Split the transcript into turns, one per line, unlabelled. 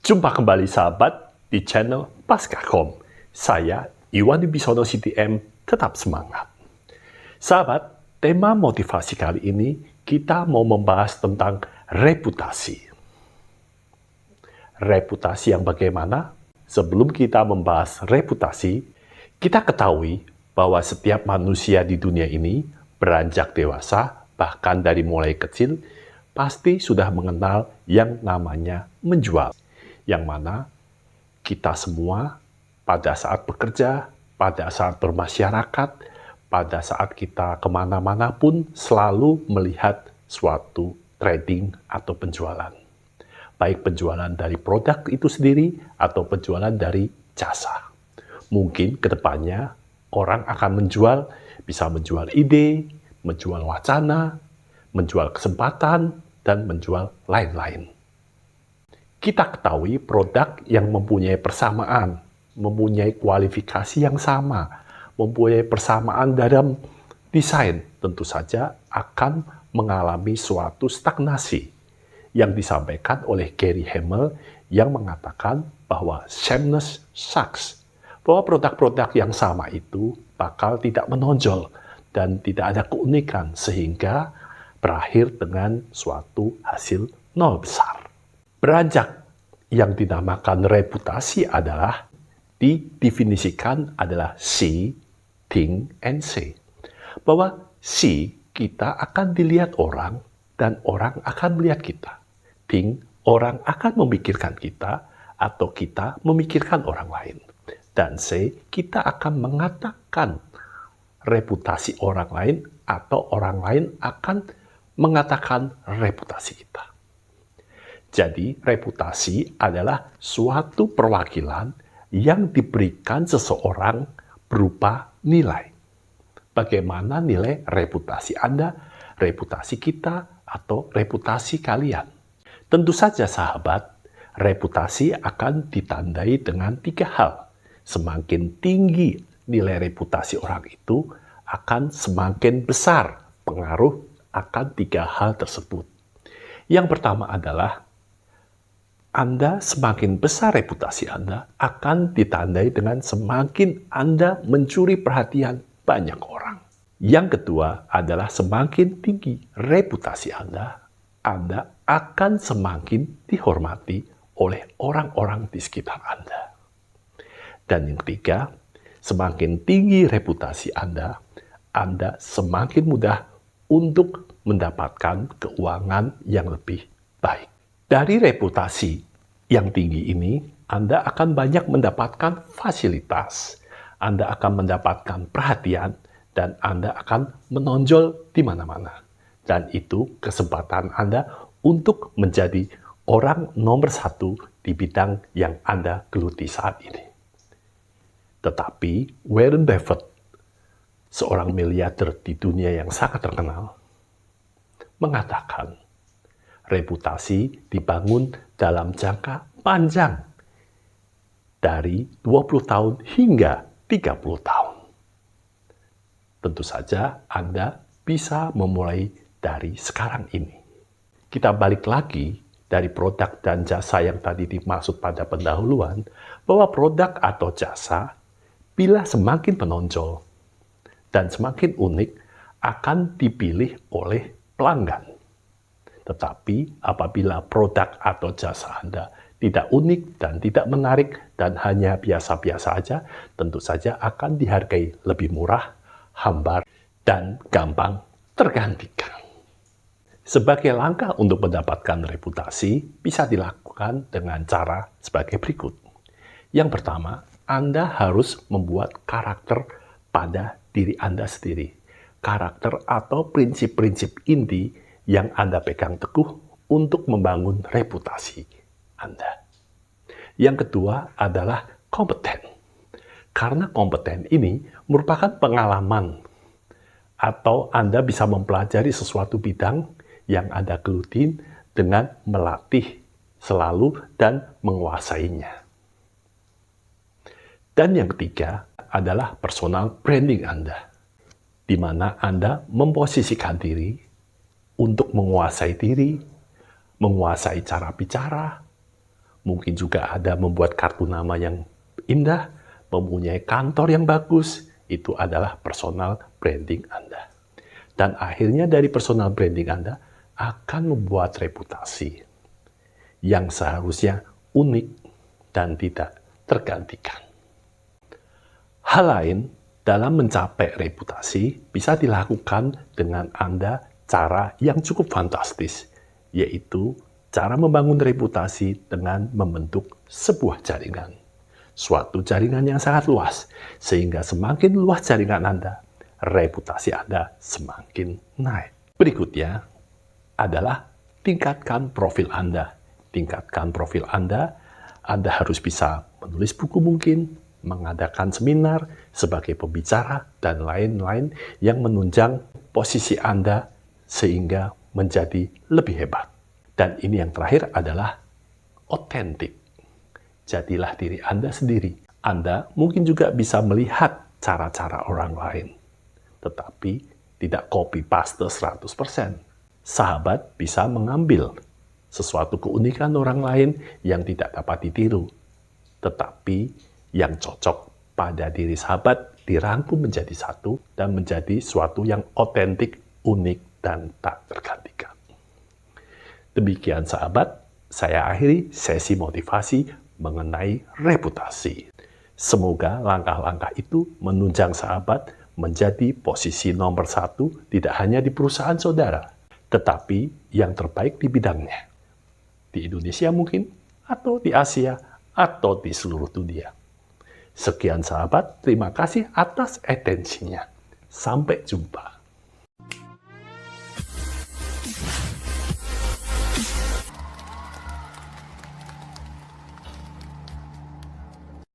Jumpa kembali sahabat di channel Paskahkom. Saya Iwan Wibisono CTM, tetap semangat. Sahabat, tema motivasi kali ini kita mau membahas tentang reputasi. Reputasi yang bagaimana? Sebelum kita membahas reputasi, kita ketahui bahwa setiap manusia di dunia ini beranjak dewasa, bahkan dari mulai kecil, pasti sudah mengenal yang namanya menjual. Yang mana kita semua pada saat bekerja, pada saat bermasyarakat, pada saat kita kemana-mana pun selalu melihat suatu trading atau penjualan. Baik penjualan dari produk itu sendiri atau penjualan dari jasa. Mungkin ke depannya orang akan bisa menjual ide, menjual wacana, menjual kesempatan, dan menjual lain-lain. Kita ketahui produk yang mempunyai persamaan, mempunyai kualifikasi yang sama, mempunyai persamaan dalam desain, tentu saja akan mengalami suatu stagnasi yang disampaikan oleh Gary Hamel yang mengatakan bahwa sameness sucks, bahwa produk-produk yang sama itu bakal tidak menonjol dan tidak ada keunikan sehingga berakhir dengan suatu hasil nol besar. Beranjak yang dinamakan reputasi adalah didefinisikan adalah see, think, and say. Bahwa see, kita akan dilihat orang dan orang akan melihat kita. Think, orang akan memikirkan kita atau kita memikirkan orang lain. Dan say, kita akan mengatakan reputasi orang lain atau orang lain akan mengatakan reputasi kita. Jadi, reputasi adalah suatu perwakilan yang diberikan seseorang berupa nilai. Bagaimana nilai reputasi Anda, reputasi kita, atau reputasi kalian? Tentu saja sahabat, reputasi akan ditandai dengan 3 hal. Semakin tinggi nilai reputasi orang itu, akan semakin besar pengaruh akan 3 hal tersebut. Yang pertama adalah Anda semakin besar reputasi Anda akan ditandai dengan semakin Anda mencuri perhatian banyak orang. Yang kedua adalah semakin tinggi reputasi Anda akan semakin dihormati oleh orang-orang di sekitar Anda. Dan yang ketiga, semakin tinggi reputasi Anda semakin mudah untuk mendapatkan keuangan yang lebih baik. Dari reputasi yang tinggi ini, Anda akan banyak mendapatkan fasilitas, Anda akan mendapatkan perhatian, dan Anda akan menonjol di mana-mana. Dan itu kesempatan Anda untuk menjadi orang nomor 1 di bidang yang Anda geluti saat ini. Tetapi Warren Buffett, seorang miliarder di dunia yang sangat terkenal, mengatakan reputasi dibangun dalam jangka panjang dari 20 tahun hingga 30 tahun. Tentu saja Anda bisa memulai dari sekarang ini. Kita balik lagi dari produk dan jasa yang tadi dimaksud pada pendahuluan, bahwa produk atau jasa bila semakin menonjol dan semakin unik akan dipilih oleh pelanggan. Tetapi apabila produk atau jasa Anda tidak unik dan tidak menarik dan hanya biasa-biasa saja, tentu saja akan dihargai lebih murah, hambar, dan gampang tergantikan. Sebagai langkah untuk mendapatkan reputasi bisa dilakukan dengan cara sebagai berikut. Yang pertama, Anda harus membuat karakter pada diri Anda sendiri. Karakter atau prinsip-prinsip inti yang Anda pegang teguh untuk membangun reputasi Anda. Yang kedua adalah kompeten. Karena kompeten ini merupakan pengalaman atau Anda bisa mempelajari sesuatu bidang yang Anda gelutin dengan melatih selalu dan menguasainya. Dan yang ketiga adalah personal branding Anda, di mana Anda memposisikan diri untuk menguasai diri, menguasai cara bicara, Mungkin juga ada membuat kartu nama yang indah, mempunyai kantor yang bagus. Itu adalah personal branding Anda. Dan akhirnya dari personal branding Anda akan membuat reputasi yang seharusnya unik dan tidak tergantikan. Hal lain dalam mencapai reputasi bisa dilakukan dengan Anda cara yang cukup fantastis, yaitu cara membangun reputasi dengan membentuk sebuah jaringan. Suatu jaringan yang sangat luas, sehingga semakin luas jaringan Anda, reputasi Anda semakin naik. Berikutnya adalah tingkatkan profil Anda. Tingkatkan profil Anda harus bisa menulis buku mungkin, mengadakan seminar sebagai pembicara, dan lain-lain yang menunjang posisi Anda sehingga menjadi lebih hebat. Dan ini yang terakhir adalah otentik. Jadilah diri Anda sendiri. Anda mungkin juga bisa melihat cara-cara orang lain, tetapi tidak copy-paste 100%. Sahabat bisa mengambil sesuatu keunikan orang lain yang tidak dapat ditiru, tetapi yang cocok pada diri sahabat dirangkum menjadi satu dan menjadi suatu yang otentik, unik, dan tak tergantikan. Demikian sahabat, saya akhiri sesi motivasi mengenai reputasi. Semoga langkah-langkah itu menunjang sahabat menjadi posisi nomor 1 tidak hanya di perusahaan saudara, tetapi yang terbaik di bidangnya. Di Indonesia mungkin, atau di Asia, atau di seluruh dunia. Sekian sahabat, terima kasih atas atensinya. Sampai jumpa.